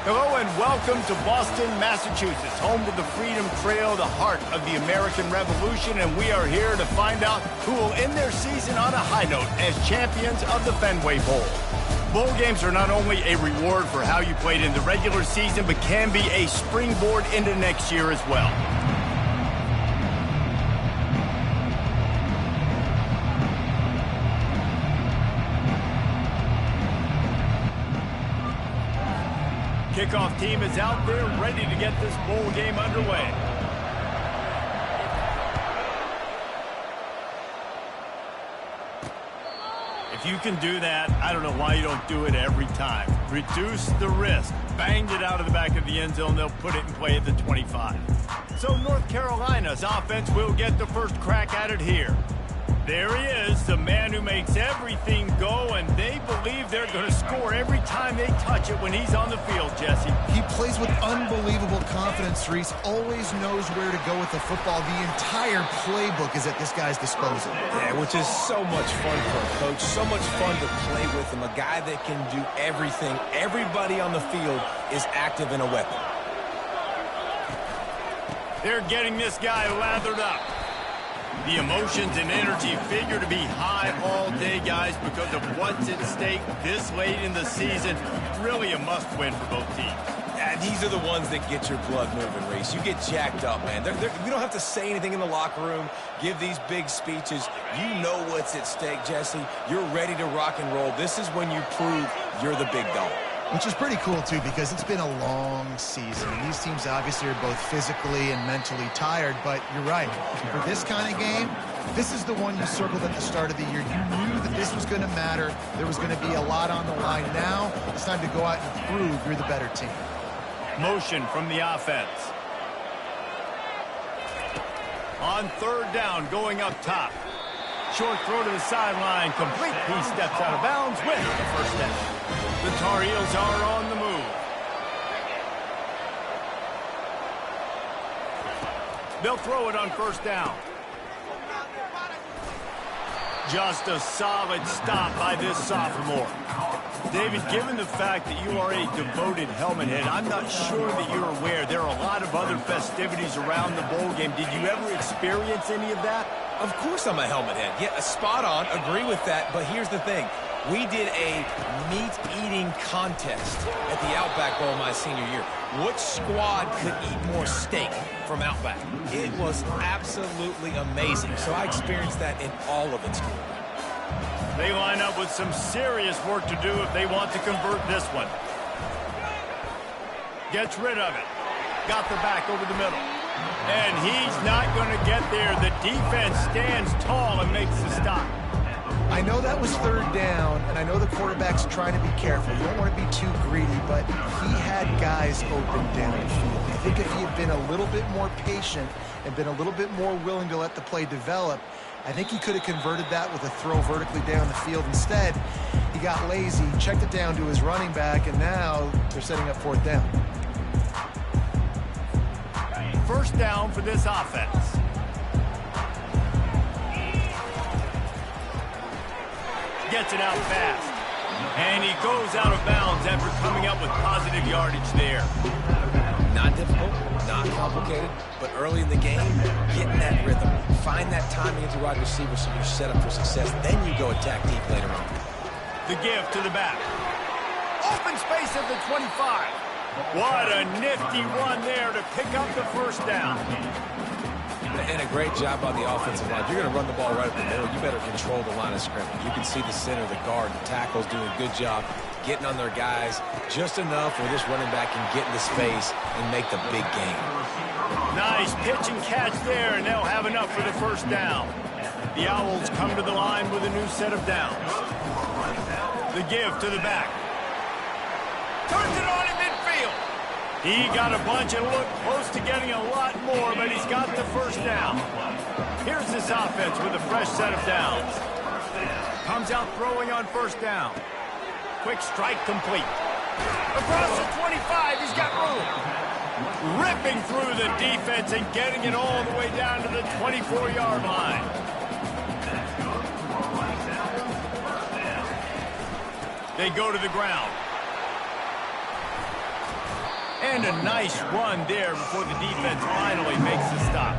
Hello and welcome to Boston, Massachusetts, home to the Freedom Trail, the heart of the American Revolution, and we are here to find out who will end their season on a high note as champions of the Fenway Bowl. Bowl games are not only a reward for how you played in the regular season, but can be a springboard into next year as well. Kickoff team is out there ready to get this bowl game underway. If you can do that, I don't know why you don't do it every time. Reduce the risk. Banged it out of the back of the end zone. They'll put it in play at the 25. So North Carolina's offense will get the first crack at it here. There he is, the man who makes everything go, and they believe they're going to score every time they touch it when he's on the field, Jesse. He plays with unbelievable confidence, Reese. Always knows where to go with the football. The entire playbook is at this guy's disposal. Yeah, which is so much fun for a coach, so much fun to play with him. A guy that can do everything. Everybody on the field is active in a weapon. They're getting this guy lathered up. The emotions and energy figure to be high all day, guys, because of what's at stake this late in the season. Really a must-win for both teams. Yeah, these are the ones that get your blood moving, Reese. You get jacked up, man. You don't have to say anything in the locker room, give these big speeches. You know what's at stake, Jesse. You're ready to rock and roll. This is when you prove you're the big dog. Which is pretty cool, too, because it's been a long season. And these teams obviously are both physically and mentally tired, but you're right. For this kind of game, this is the one you circled at the start of the year. You knew that this was going to matter. There was going to be a lot on the line. Now it's time to go out and prove you're the better team. Motion from the offense. On third down, going up top. Short throw to the sideline, complete. He steps out of bounds with the first down. The Tar Heels are on the move. They'll throw it on first down. Just a solid stop by this sophomore. David, given the fact that you are a devoted helmet head, I'm not sure that you're aware there are a lot of other festivities around the bowl game. Did you ever experience any of that? Of course I'm a helmet head. Yeah, spot on. Agree with that. But here's the thing. We did a meat-eating contest at the Outback Bowl my senior year. Which squad could eat more steak from Outback? It was absolutely amazing. So I experienced that in all of its glory. They line up with some serious work to do if they want to convert this one. Gets rid of it. Got the back over the middle. And he's not going to get there. The defense stands tall and makes the stop. I know that was third down, and I know the quarterback's trying to be careful. You don't want to be too greedy, but he had guys open down the field. I think if he had been a little bit more patient and been a little bit more willing to let the play develop, I think he could have converted that with a throw vertically down the field. Instead, he got lazy, checked it down to his running back, and now they're setting up fourth down. First down for this offense. Gets it out fast. And he goes out of bounds after coming up with positive yardage there. Not difficult, not complicated, but early in the game, getting that rhythm. Find that timing as a wide receiver so you're set up for success. Then you go attack deep later on. The give to the back. Open space at the 25. What a nifty run there to pick up the first down. And a great job on the offensive line. You're going to run the ball right up the middle. You better control the line of scrimmage. You can see the center, the guard, the tackles doing a good job getting on their guys just enough where this running back can get into space and make the big game. Nice pitch and catch there, and they'll have enough for the first down. The Owls come to the line with a new set of downs. The give to the back. Turns it on in midfield. He got a bunch and looked close to getting a lot more, but he's got the first down. Here's this offense with a fresh set of downs. Comes out throwing on first down. Quick strike complete. Across the 25, he's got room. Ripping through the defense and getting it all the way down to the 24-yard line. They go to the ground. And a nice run there before the defense finally makes the stop.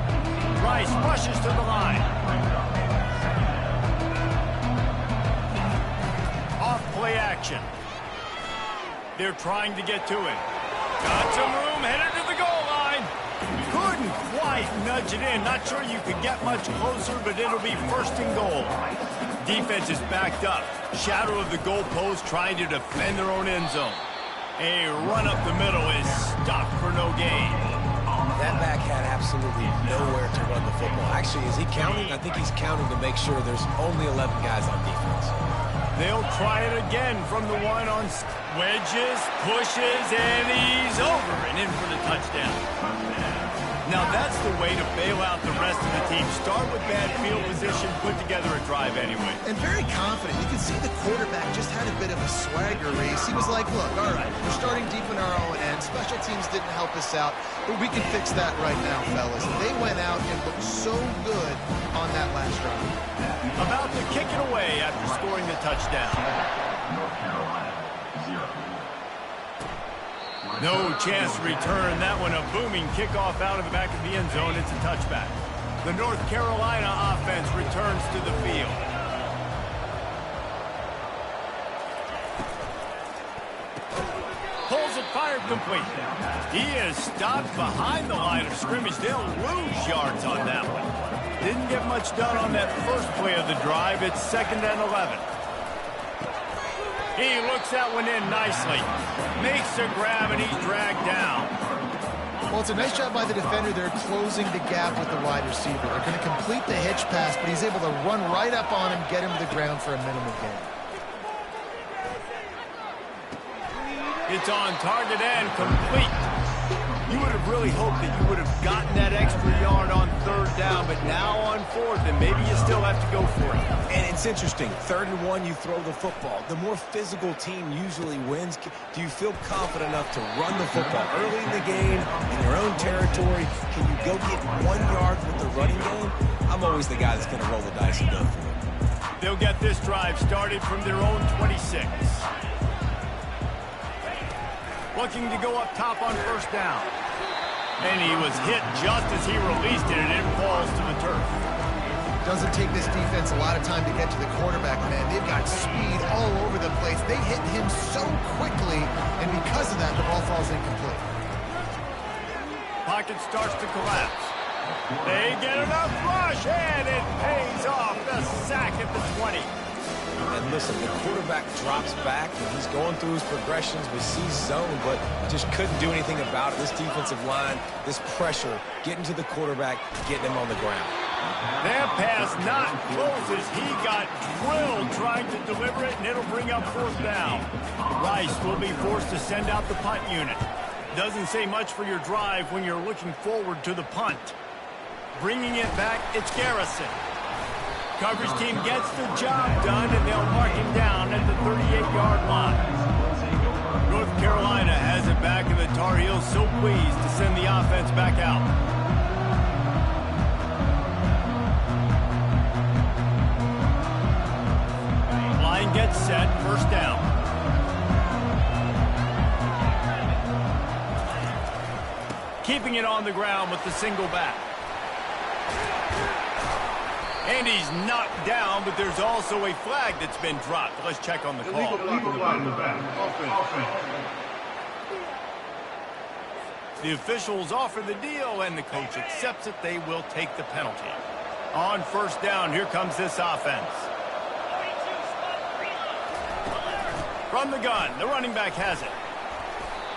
Rice rushes to the line. Off play action. They're trying to get to him. Got some room, headed to the goal line. Couldn't quite nudge it in. Not sure you could get much closer, but it'll be first and goal. Defense is backed up. Shadow of the goalpost trying to defend their own end zone. A run up the middle is stopped for no gain. That back had absolutely nowhere to run the football. Actually, is he counting? I think he's counting to make sure there's only 11 guys on defense. They'll try it again from the one on wedges, pushes, and he's over and in for the touchdown. Now that's the way to bail out the rest of the team. Start with bad field position, put together a drive anyway. And very confident. You can see the quarterback just had a bit of a swagger race. He was like, look, all right, we're starting deep in our own end. Special teams didn't help us out, but we can fix that right now, fellas. And they went out and looked so good on that last drive. About to kick it away after scoring the touchdown. No chance to return. That one a booming kickoff out of the back of the end zone. It's a touchback. The North Carolina offense returns to the field. Pulls it, fired complete. He is stopped behind the line of scrimmage. They'll lose yards on that one. Didn't get much done on that first play of the drive. It's 2nd and 11. He looks that one in nicely. Makes a grab, and he's dragged down. Well, it's a nice job by the defender. They're closing the gap with the wide receiver. They're going to complete the hitch pass, but he's able to run right up on him, get him to the ground for a minimal gain. It's on target and complete. You would have really hoped that you would have gotten that extra yard on 3rd down, but now on 4th, and maybe you still have to go for it. And it's interesting. 3rd and 1, you throw the football. The more physical team usually wins. Do you feel confident enough to run the football early in the game, in your own territory? Can you go get 1 yard with the running game? I'm always the guy that's going to roll the dice and go for it. They'll get this drive started from their own 26. Looking to go up top on 1st down. And he was hit just as he released it, and it falls to the turf. Doesn't take this defense a lot of time to get to the quarterback, man. They've got speed all over the place. They hit him so quickly, and because of that, the ball falls incomplete. Pocket starts to collapse. They get enough rush, and it pays off. The sack at the 20. And listen, the quarterback drops back, and he's going through his progressions with C-zone, but just couldn't do anything about it. This defensive line, this pressure, getting to the quarterback, getting him on the ground. That pass not close as he got drilled trying to deliver it, and it'll bring up 4th down. Rice will be forced to send out the punt unit. Doesn't say much for your drive when you're looking forward to the punt. Bringing it back, it's Garrison. Coverage team gets the job done, and they'll mark him down at the 38-yard line. North Carolina has it back, and the Tar Heels so pleased to send the offense back out. Line gets set, 1st down. Keeping it on the ground with the single back. And he's knocked down, but there's also a flag that's been dropped. Let's check on the call. Illegal flag in the back. Offense. The officials offer the deal, and the coach accepts it. They will take the penalty. On 1st down, here comes this offense. From the gun, the running back has it.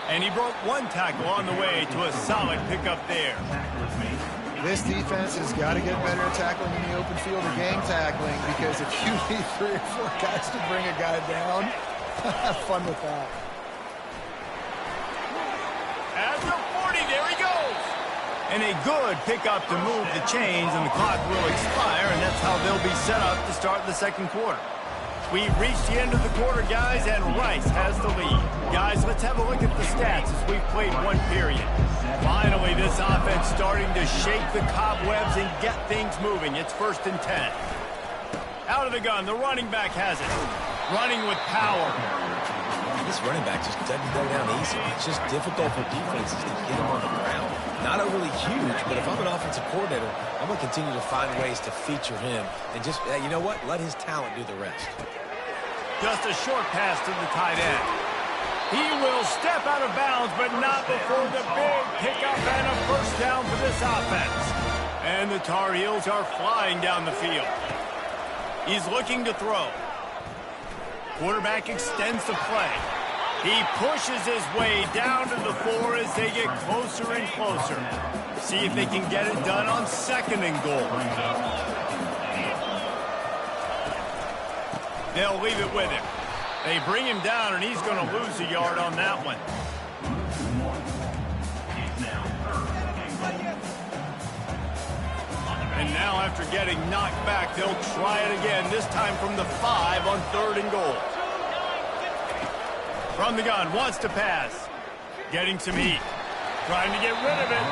And he broke 1 tackle on the way to a solid pickup there. This defense has got to get better at tackling in the open field or gang tackling, because if you need 3 or 4 guys to bring a guy down, have fun with that. At the 40, there he goes. And a good pickup to move the chains, and the clock will expire, and that's how they'll be set up to start the 2nd quarter. We've reached the end of the quarter, guys, and Rice has the lead. Guys, let's have a look at the stats as we've played 1 period. Finally, this offense starting to shake the cobwebs and get things moving. It's 1st and 10. Out of the gun, the running back has it. Running with power. this running back just doesn't go down easy. It's just difficult for defenses to get him on the ground. Not overly huge, but if I'm an offensive coordinator, I'm going to continue to find ways to feature him and just, you know what, let his talent do the rest. Just a short pass to the tight end. He will step out of bounds, but not before the big pickup and a first down for this offense. And the Tar Heels are flying down the field. He's looking to throw. Quarterback extends the play. He pushes his way down to the 4 as they get closer and closer. See if they can get it done on 2nd and goal. They'll leave it with him. They bring him down, and he's going to lose a yard on that one. And now after getting knocked back, they'll try it again, this time from the 5 on 3rd and goal. From the gun, wants to pass. Getting some heat. Trying to get rid of it.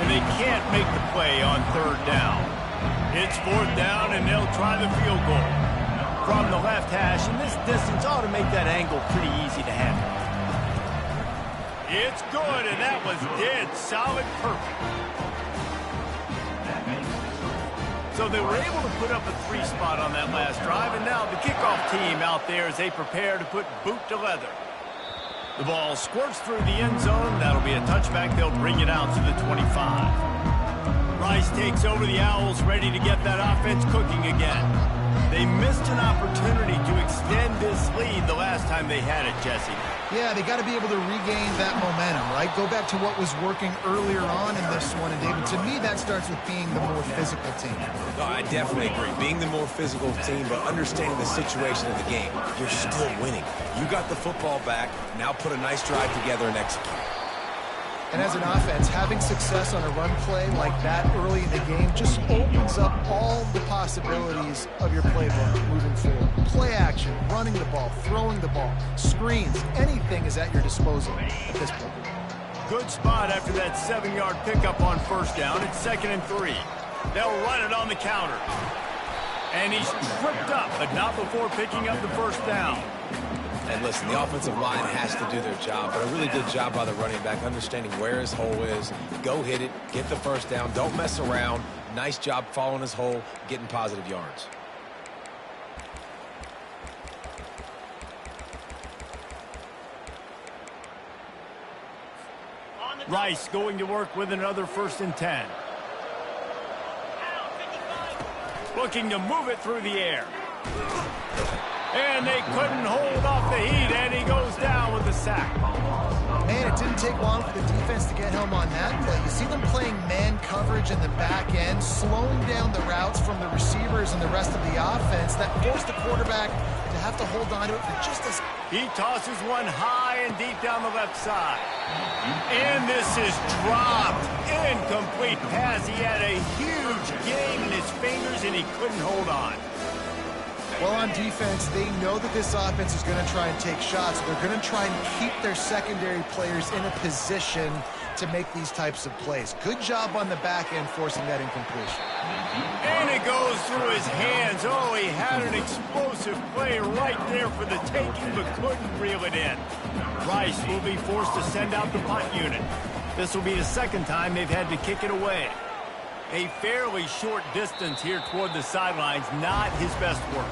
And they can't make the play on 3rd down. It's 4th down, and they'll try the field goal. From the left hash, and this distance ought to make that angle pretty easy to handle. It's good, and that was dead solid perfect. So they were able to put up a 3 spot on that last drive, and now the kickoff team out there as they prepare to put boot to leather. The ball squirts through the end zone. That'll be a touchback. They'll bring it out to the 25. Rice takes over the Owls, ready to get that offense cooking again. They missed an opportunity to extend this lead the last time they had it, Jesse. Yeah, they got to be able to regain that momentum, right? Go back to what was working earlier on in this one. And, David, to me, that starts with being the more physical team. No, I definitely agree. Being the more physical team, but understanding the situation of the game. You're still winning. You got the football back. Now put a nice drive together and execute. And as an offense, having success on a run play like that early in the game just opens up all the possibilities of your playbook moving forward. Play action, running the ball, throwing the ball, screens, anything is at your disposal at this point. Good spot after that 7-yard pickup on 1st down. It's 2nd and 3. They'll run it on the counter. And he's tripped up, but not before picking up the 1st down. And listen, the offensive line has to do their job, but a really good job by the running back, understanding where his hole is. Go hit it, get the 1st down, don't mess around. Nice job following his hole, getting positive yards. Rice going to work with another 1st and 10. Looking to move it through the air. And they couldn't hold off the heat, and he goes down with the sack. Man, it didn't take long for the defense to get home on that play. You see them playing man coverage in the back end, slowing down the routes from the receivers and the rest of the offense. That forced the quarterback to have to hold on to it for just a... He tosses one high and deep down the left side. And this is dropped. Incomplete pass. He had a huge gain in his fingers, and he couldn't hold on. Well, on defense, they know that this offense is going to try and take shots. They're going to try and keep their secondary players in a position to make these types of plays. Good job on the back end forcing that incompletion. And it goes through his hands. Oh, he had an explosive play right there for the taking, but couldn't reel it in. Rice will be forced to send out the punt unit. This will be the 2nd time they've had to kick it away. A fairly short distance here toward the sidelines, not his best work.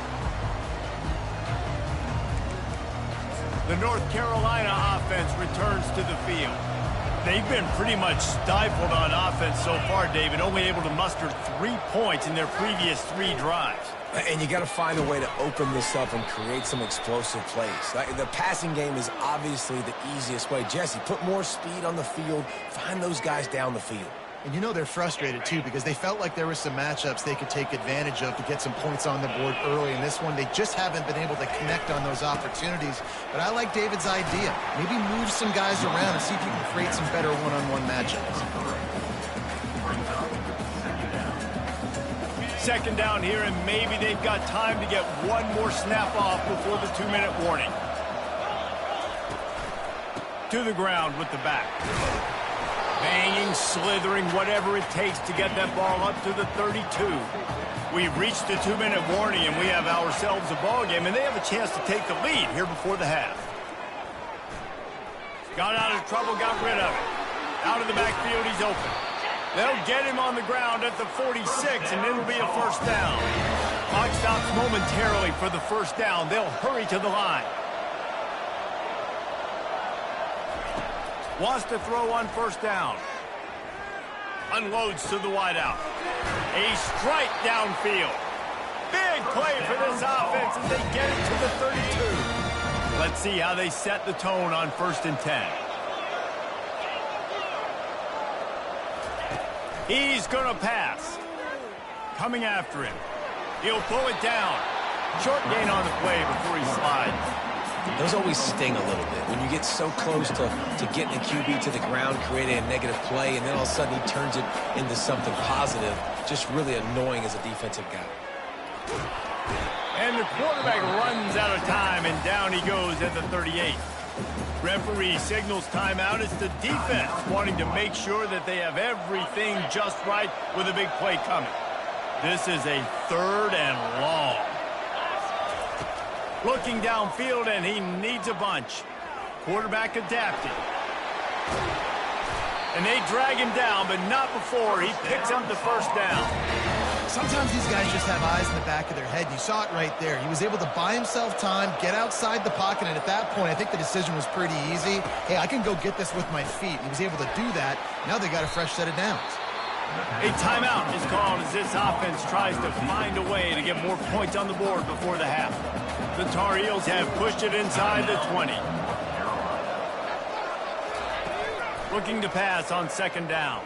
The North Carolina offense returns to the field. They've been pretty much stifled on offense so far, David, only able to muster 3 points in their previous 3 drives. And you got to find a way to open this up and create some explosive plays. The passing game is obviously the easiest way. Jesse, put more speed on the field, find those guys down the field. And you know they're frustrated, too, because they felt like there were some matchups they could take advantage of to get some points on the board early. In this one, they just haven't been able to connect on those opportunities. But I like David's idea. Maybe move some guys around and see if you can create some better one-on-one matchups. 2nd down here, and maybe they've got time to get one more snap off before the 2-minute warning. To the ground with the back. Banging, slithering, whatever it takes to get that ball up to the 32. We've reached the 2-minute warning, and we have ourselves a ball game, and they have a chance to take the lead here before the half. Got out of trouble, got rid of it. Out of the backfield, he's open. They'll get him on the ground at the 46, and it'll be a first down. Clock stops momentarily for the first down. They'll hurry to the line. Wants to throw on first down. Unloads to the wideout. A strike downfield. Big play for this offense as they get it to the 32. Let's see how they set the tone on 1st and 10. He's going to pass. Coming after him. He'll pull it down. Short gain on the play before he slides. Those always sting a little bit. When you get so close to getting a QB to the ground, creating a negative play, and then all of a sudden he turns it into something positive, just really annoying as a defensive guy. And the quarterback runs out of time, and down he goes at the 38. Referee signals timeout. It's the defense wanting to make sure that they have everything just right with a big play coming. This is a 3rd and long. Looking downfield, and he needs a bunch. Quarterback adapted. And they drag him down, but not before he picks up the first down. Sometimes these guys just have eyes in the back of their head. You saw it right there. He was able to buy himself time, get outside the pocket, and at that point, I think the decision was pretty easy. Hey, I can go get this with my feet. He was able to do that. Now they got a fresh set of downs. A timeout is called as this offense tries to find a way to get more points on the board before the half. The Tar Heels have pushed it inside the 20. Looking to pass on 2nd down.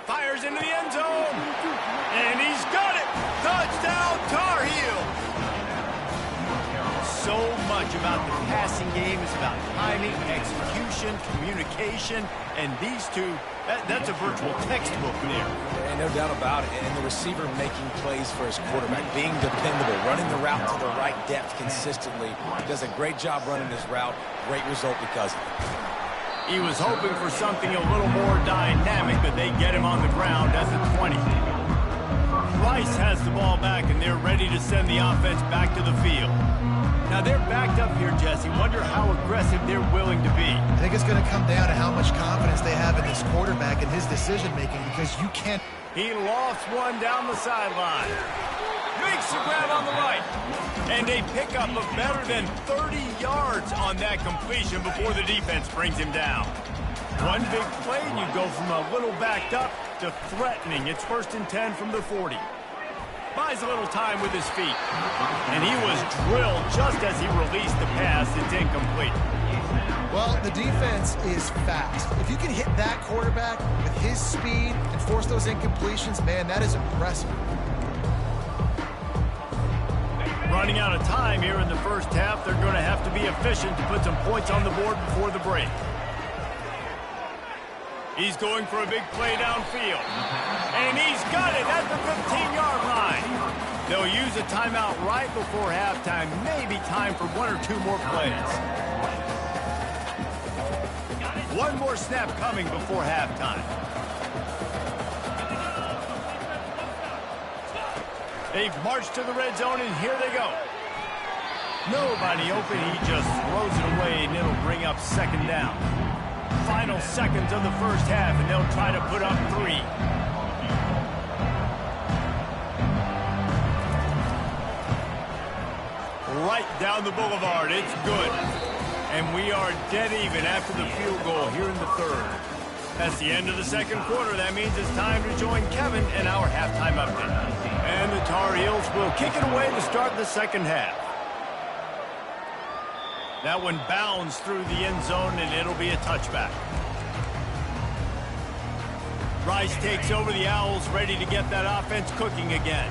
Fires into the end zone. And he's got it. Touchdown, Tar Heels. So much about the passing game is about timing, execution, communication, and these two, that's a virtual textbook there. And no doubt about it. And the receiver making plays for his quarterback, being dependable, running the route to the right depth consistently. Does a great job running his route. Great result because of it. He was hoping for something a little more dynamic, but they get him on the ground at the 20. Rice has the ball back, and they're ready to send the offense back to the field. Now, they're backed up here, Jesse. Wonder how aggressive they're willing to be. I think it's going to come down to how much confidence they have in this quarterback and his decision-making, because you can't... He lost one down the sideline. Makes the grab on the right. And a pickup of better than 30 yards on that completion before the defense brings him down. One big play, and you go from a little backed up to threatening. It's 1st and 10 from the 40. Buys a little time with his feet. And he was drilled just as he released the pass. It's incomplete. Well, the defense is fast. If you can hit that quarterback with his speed and force those incompletions, man, that is impressive. Running out of time here in the first half. They're going to have to be efficient to put some points on the board before the break. He's going for a big play downfield. And he's got it at the 15-yard line. They'll use a timeout right before halftime. Maybe time for 1 or 2 more plays. One more snap coming before halftime. They've marched to the red zone, and here they go. Nobody open. He just throws it away, and it'll bring up 2nd down. Final seconds of the first half, and they'll try to put up 3. Right down the boulevard. It's good. And we are dead even after the field goal here in the 3rd. That's the end of the 2nd quarter. That means it's time to join Kevin in our halftime update. And the Tar Heels will kick it away to start the 2nd half. That one bounds through the end zone, and it'll be a touchback. Rice takes over the Owls, ready to get that offense cooking again.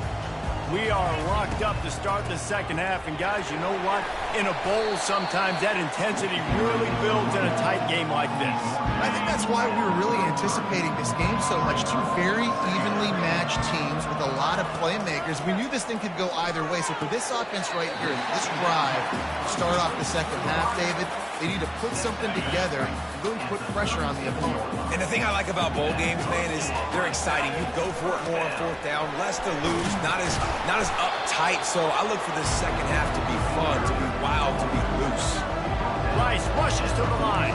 We are locked up to start the 2nd half, and guys, you know what? In a bowl, sometimes that intensity really builds in a tight game like this. I think that's why we were really anticipating this game so much. 2 very evenly matched teams with a lot of playmakers. We knew this thing could go either way. So for this offense right here, this drive, start off the 2nd half, David, they need to put something together and really put pressure on the opponent. And the thing I like about bowl games, man, is they're exciting. You go for it more on 4th down, less to lose, not as uptight. So I look for this 2nd half to be fun, to be wild, to be loose. Rice rushes to the line.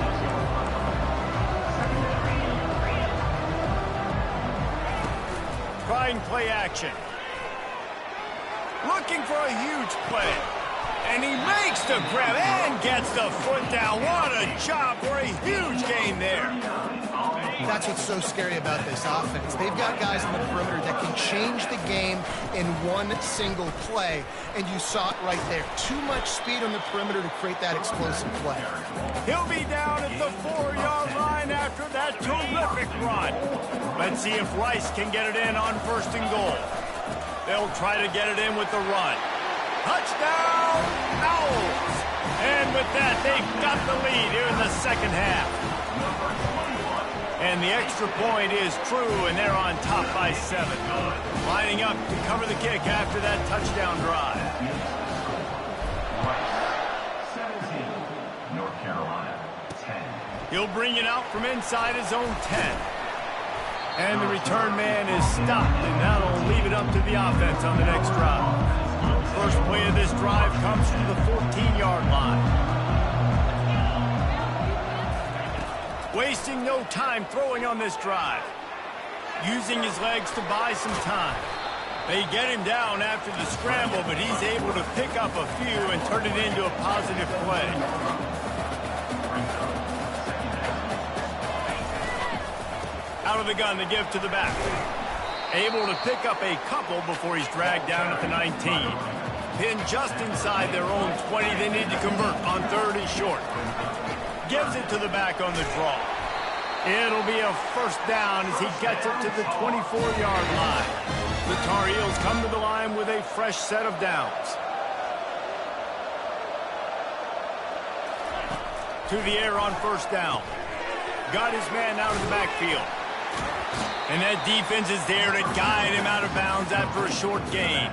showing play action. Looking for a huge play. And he makes the grab and gets the foot down. What a job for a huge gain there. That's what's so scary about this offense. They've got guys on the perimeter that can change the game in one single play, and you saw it right there. Too much speed on the perimeter to create that explosive play. He'll be down at the 4-yard line after that terrific run. Let's see if Rice can get it in on 1st and goal. They'll try to get it in with the run. Touchdown, Owls! And with that, they've got the lead here in the second half. And the extra point is true, and they're on top by 7. Lining up to cover the kick after that touchdown drive. 17, North Carolina, 10. He'll bring it out from inside his own 10. And the return man is stopped, and that'll leave it up to the offense on the next drive. First play of this drive comes from the 14-yard line. Wasting no time throwing on this drive. Using his legs to buy some time. They get him down after the scramble, but he's able to pick up a few and turn it into a positive play. Out of the gun, the give to the back. Able to pick up a couple before he's dragged down at the 19. Pinned just inside their own 20. They need to convert on 3rd and short. Gives it to the back on the draw. It'll be a first down as he gets it to the 24-yard line. The Tar Heels come to the line with a fresh set of downs. To the air on 1st down. Got his man out of the backfield. And that defense is there to guide him out of bounds after a short gain.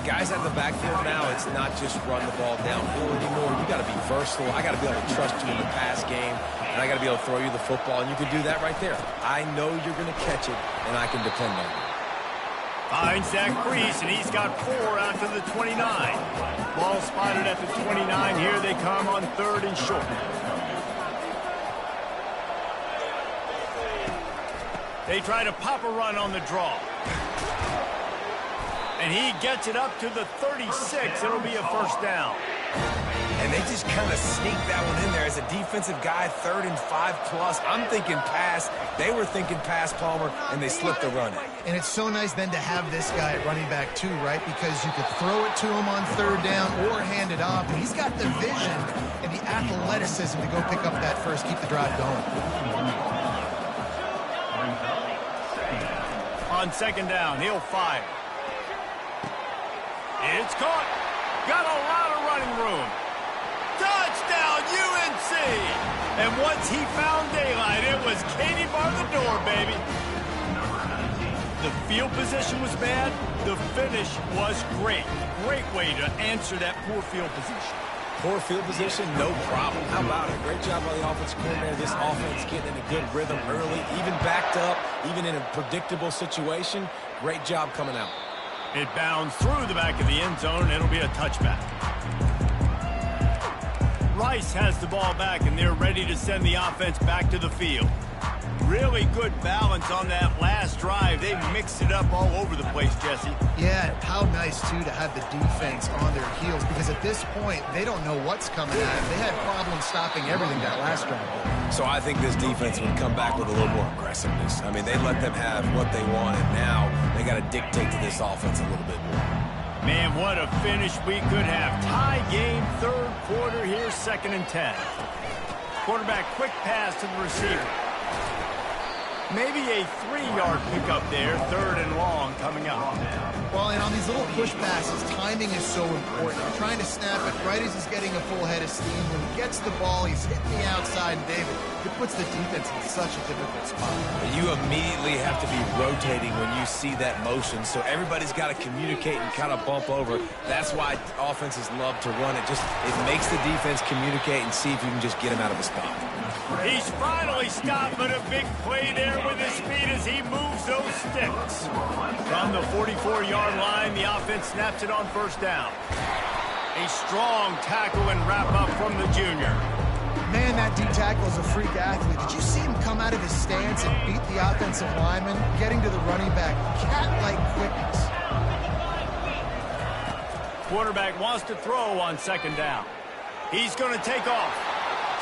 Guys at the backfield now, it's not just run the ball downfield anymore. You got to be versatile. I got to be able to trust you in the pass game, and I got to be able to throw you the football, and you can do that right there. I know you're going to catch it, and I can depend on you. Finds that crease, and he's got 4 out to the 29. Ball spotted at the 29. Here they come on 3rd and short. They try to pop a run on the draw. And he gets it up to the 36. It'll be a first down. And they just kind of sneak that one in there as a defensive guy, 3rd and 5+. I'm thinking pass. They were thinking pass, Palmer, and they slipped the run in. And it's so nice then to have this guy at running back too, right? Because you could throw it to him on 3rd down or hand it off. And he's got the vision and the athleticism to go pick up that first, keep the drive going. On 2nd down, he'll fire. It's caught. Got a lot of running room. Touchdown, UNC! And once he found daylight, it was Katie bar the door, baby. The field position was bad. The finish was great. Great way to answer that poor field position. Poor field position, no problem. How about it? Great job by the offensive coordinator. This offense getting in a good rhythm early, even backed up, even in a predictable situation. Great job coming out. It bounds through the back of the end zone. It'll be a touchback. Rice has the ball back, and they're ready to send the offense back to the field. Really good balance on that last drive. They mixed it up all over the place, Jesse. Yeah, how nice, too, to have the defense on their heels, because at this point, they don't know what's coming at them. They had problems stopping everything that last drive. So I think this defense would come back with a little more aggressiveness. I mean, they let them have what they wanted. Now they got to dictate to this offense a little bit more. Man, what a finish we could have. Tie game, 3rd quarter here, 2nd and 10. Quarterback quick pass to the receiver. Maybe a 3-yard pickup there, 3rd and long coming up. Well, and on these little push passes, timing is so important. You're trying to snap it right as he's getting a full head of steam. When he gets the ball, he's hitting the outside, and David, it puts the defense in such a difficult spot. You immediately have to be rotating when you see that motion, so everybody's got to communicate and kind of bump over. That's why offenses love to run it. It makes the defense communicate and see if you can just get him out of a spot. He's finally stopped, but a big play there with his speed as he moves those sticks. From the 44-yard line, the offense snaps it on 1st down. A strong tackle and wrap up from the junior. Man, that D tackle is a freak athlete. Did you see him come out of his stance and beat the offensive lineman, getting to the running back? Cat-like quickness. Quarterback wants to throw on second down. He's going to take off.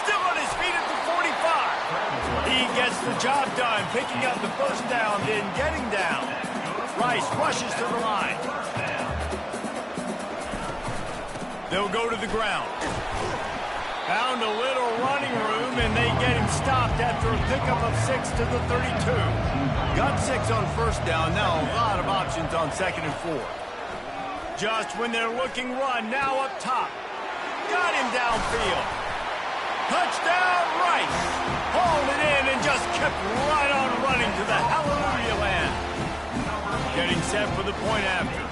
Still on his feet at the 45. He gets the job done, picking up the first down, then getting down. Rice rushes to the line. They'll go to the ground. Found a little running room, and they get him stopped after a pickup of 6 to the 32. Got 6 on first down. Now a lot of options on second and 4. Just when they're looking run, now up top. Got him downfield. Touchdown, Rice. Hauled it in and just kept right on running to the hallelujah land. Getting set for the point after.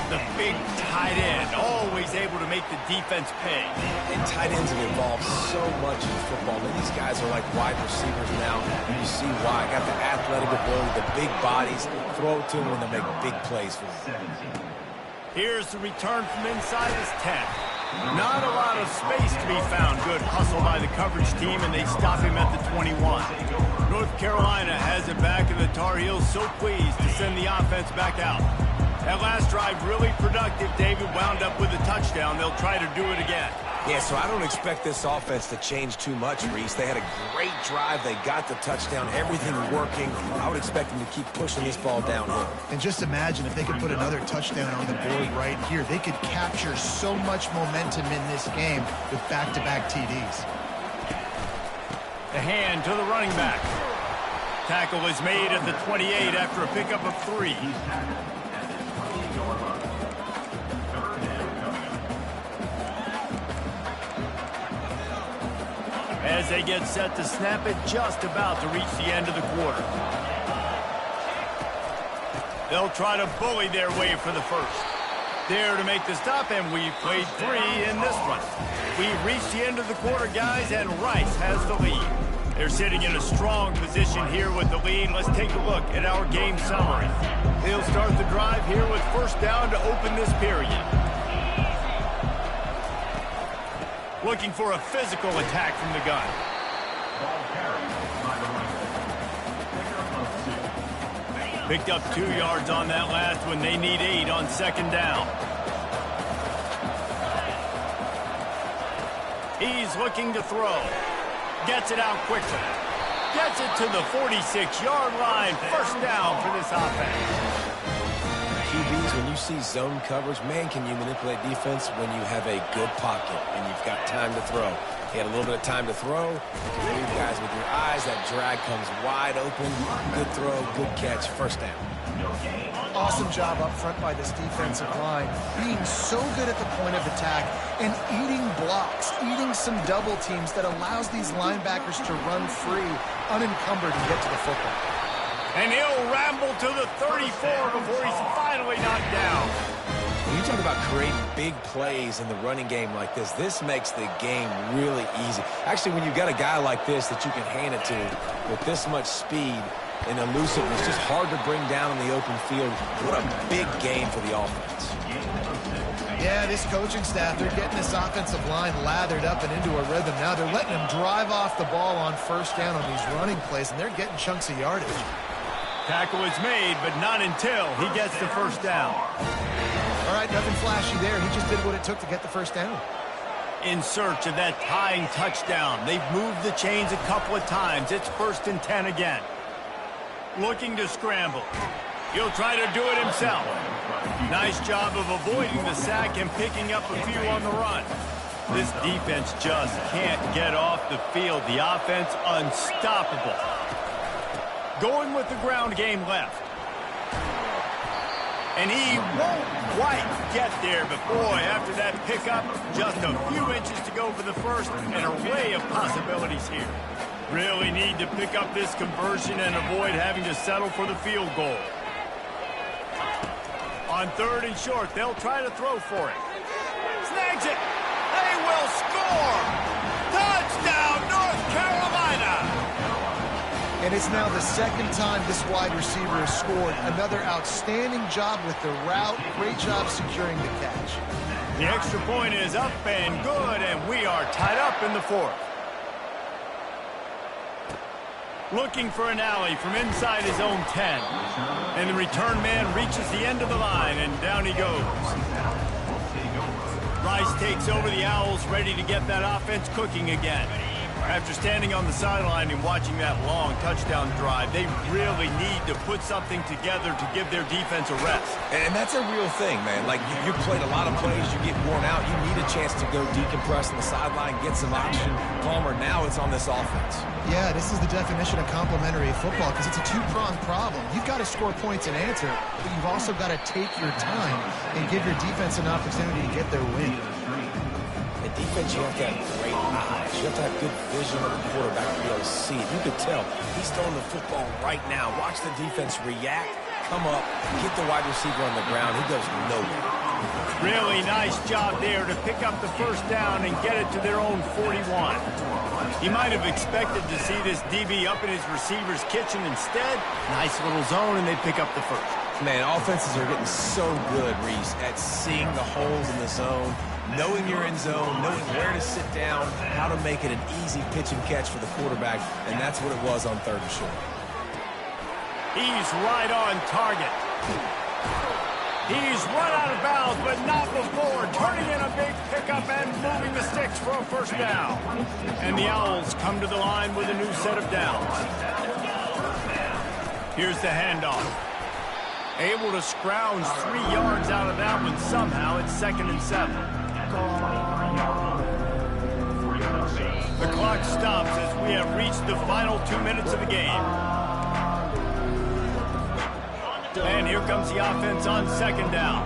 The big tight end, always able to make the defense pay. And tight ends have evolved so much in football. And these guys are like wide receivers now. And you see why. Got the athletic ability, the big bodies. Throw it to them when they make big plays for them. Here's the return from inside his 10. Not a lot of space to be found. Good hustle by the coverage team, and they stop him at the 21. North Carolina has it back, and the Tar Heels so pleased to send the offense back out. That last drive really productive. David wound up with a touchdown. They'll try to do it again. Yeah, so I don't expect this offense to change too much, Reese. They had a great drive. They got the touchdown. Everything working. I would expect them to keep pushing this ball downhill. And just imagine if they could put another touchdown on the board right here. They could capture so much momentum in this game with back-to-back TDs. The hand to the running back. Tackle is made at the 28 after a pickup of 3. As they get set to snap it, just about to reach the end of the quarter. They'll try to bully their way for the first. There to make the stop, and we've played 3 in this one. We've reached the end of the quarter, guys, and Rice has the lead. They're sitting in a strong position here with the lead. Let's take a look at our game summary. They'll start the drive here with first down to open this period. Looking for a physical attack from the gun. Picked up 2 yards on that last one. They need 8 on second down. He's looking to throw. Gets it out quickly. Gets it to the 46-yard line. First down for this offense. QBs, when you see zone coverage, man, can you manipulate defense when you have a good pocket and you've got time to throw. He had a little bit of time to throw. You can read guys with your eyes. That drag comes wide open. Good throw, good catch, first down. Awesome job up front by this defensive line, being so good at the point of attack and eating blocks, eating some double teams that allows these linebackers to run free, unencumbered, and get to the football. And he'll ramble to the 34 before he's finally knocked down. When you talk about creating big plays in the running game like this makes the game really easy. Actually, when you've got a guy like this that you can hand it to with this much speed and elusiveness, just hard to bring down in the open field. What a big game for the offense. Yeah, this coaching staff, they're getting this offensive line lathered up and into a rhythm. Now they're letting them drive off the ball on first down on these running plays, and they're getting chunks of yardage. Tackle is made, but not until he gets the first down. All right, nothing flashy there. He just did what it took to get the first down. In search of that tying touchdown. They've moved the chains a couple of times. It's 1st and 10 again. Looking to scramble. He'll try to do it himself. Nice job of avoiding the sack and picking up a few on the run. This defense just can't get off the field. The offense unstoppable. Going with the ground game left. And he won't quite get there, but boy, after that pickup, just a few inches to go for the first, an array of possibilities here. Really need to pick up this conversion and avoid having to settle for the field goal. On 3rd and short, they'll try to throw for it. Snags it. They will score. Touchdown, North Carolina. And it's now the 2nd time this wide receiver has scored. Another outstanding job with the route. Great job securing the catch. The extra point is up and good, and we are tied up in the 4th. Looking for an alley from inside his own 10. And the return man reaches the end of the line, and down he goes. Rice takes over the Owls, ready to get that offense cooking again. After standing on the sideline and watching that long touchdown drive, they really need to put something together to give their defense a rest. And that's a real thing, man. Like, you played a lot of plays, you get worn out, you need a chance to go decompress on the sideline, get some oxygen. Palmer, now it's on this offense. Yeah, this is the definition of complementary football because it's a two-pronged problem. You've got to score points and answer, but you've also got to take your time and give your defense an opportunity to get their win. In defense, you have to have great eyes. You have to have good vision of the quarterback to be able to see it. You could tell he's throwing the football right now. Watch the defense react, come up, get the wide receiver on the ground. He goes nowhere. Really nice job there to pick up the first down and get it to their own 41. He might have expected to see this DB up in his receiver's kitchen. Instead, nice little zone, and they pick up the first. Man, offenses are getting so good, Reese, at seeing the holes in the zone, knowing you're in zone, knowing where to sit down, how to make it an easy pitch and catch for the quarterback, and that's what it was on 3rd and short. He's right on target. He's run out of bounds, but not before turning in a big pickup and moving the sticks for a first down. And the Owls come to the line with a new set of downs. Here's the handoff. Able to scrounge 3 yards out of that one somehow. It's 2nd and 7. The clock stops as we have reached the final 2 minutes of the game. And here comes the offense on 2nd down.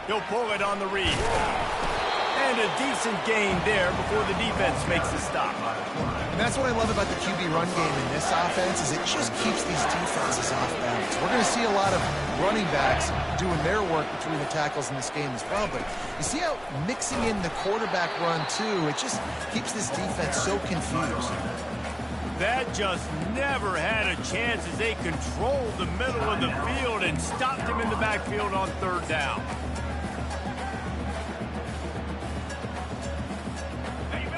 He'll pull it on the read. And a decent gain there before the defense makes the stop. And that's what I love about the QB run game in this offense is it just keeps these defenses off balance. We're going to see a lot of running backs doing their work between the tackles in this game as well. But you see how mixing in the quarterback run, too, it just keeps this defense so confused. That just never had a chance as they controlled the middle of the field and stopped him in the backfield on 3rd down.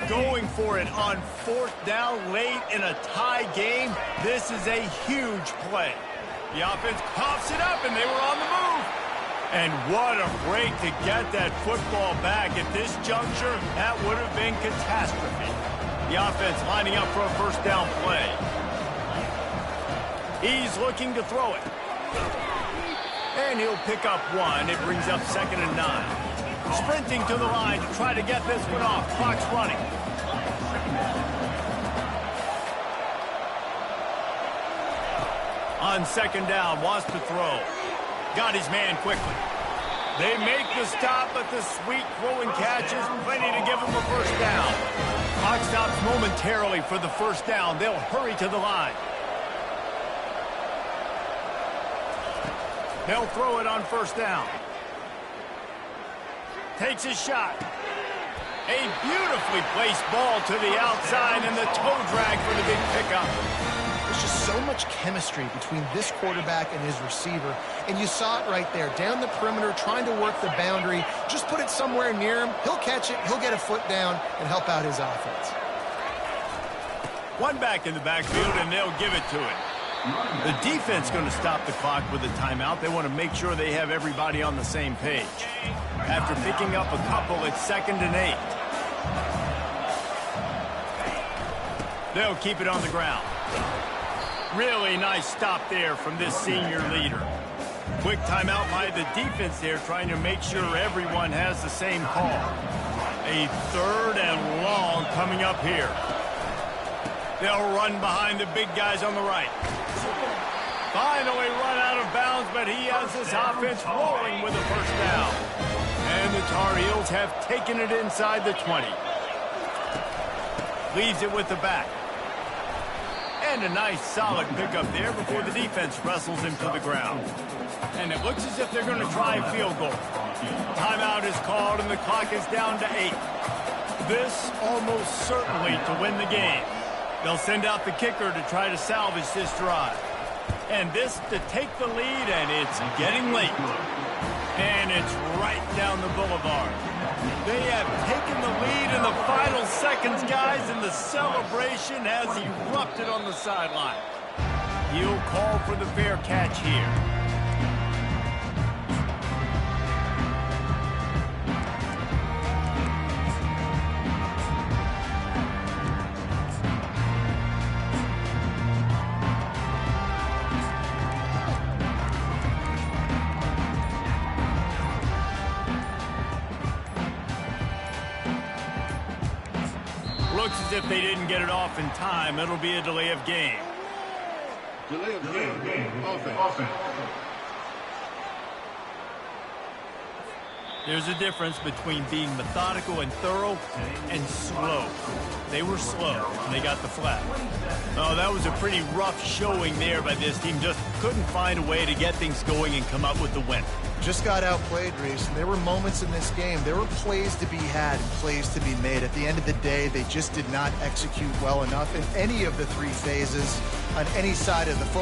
Going for it on 4th down late in a tie game. This is a huge play. The offense coughs it up, and they were on the move. And what a break to get that football back. At this juncture, that would have been catastrophe. The offense lining up for a first down play. He's looking to throw it. And he'll pick up 1. It brings up 2nd and 9. Sprinting to the line to try to get this one off. Clock's running. On 2nd down, wants to throw. Got his man quickly. They make the stop, but the sweet throwing catch is plenty to give him a first down. Clock stops momentarily for the first down. They'll hurry to the line. They'll throw it on 1st down. Takes his shot. A beautifully placed ball to the outside and the toe drag for the big pickup. There's just so much chemistry between this quarterback and his receiver. And you saw it right there. Down the perimeter, trying to work the boundary. Just put it somewhere near him. He'll catch it. He'll get a foot down and help out his offense. 1 back in the backfield, and they'll give it to him. The defense going to stop the clock with a timeout. They want to make sure they have everybody on the same page. After picking up a couple, it's 2nd and 8. They'll keep it on the ground. Really nice stop there from this senior leader. Quick timeout by the defense there, trying to make sure everyone has the same call. A 3rd and long coming up here. They'll run behind the big guys on the right. Finally run out of bounds, but he has this offense rolling with a first down. And the Tar Heels have taken it inside the 20. Leaves it with the back. And a nice solid pickup there before the defense wrestles him to the ground. And it looks as if they're going to try a field goal. Timeout is called and the clock is down to 8. This almost certainly to win the game. They'll send out the kicker to try to salvage this drive. And this to take the lead, and it's getting late. And it's right down the boulevard. They have taken the lead in the final seconds, guys, and the celebration has erupted on the sideline. He'll call for the fair catch here. Looks as if they didn't get it off in time. It'll be a delay of game. Delay of game. Offense. There's a difference between being methodical and thorough and slow. They were slow, and they got the flag. Oh, that was a pretty rough showing there by this team. Just couldn't find a way to get things going and come up with the win. Just got outplayed, Reese, and there were moments in this game. There were plays to be had and plays to be made. At the end of the day, they just did not execute well enough in any of the three phases on any side of the football.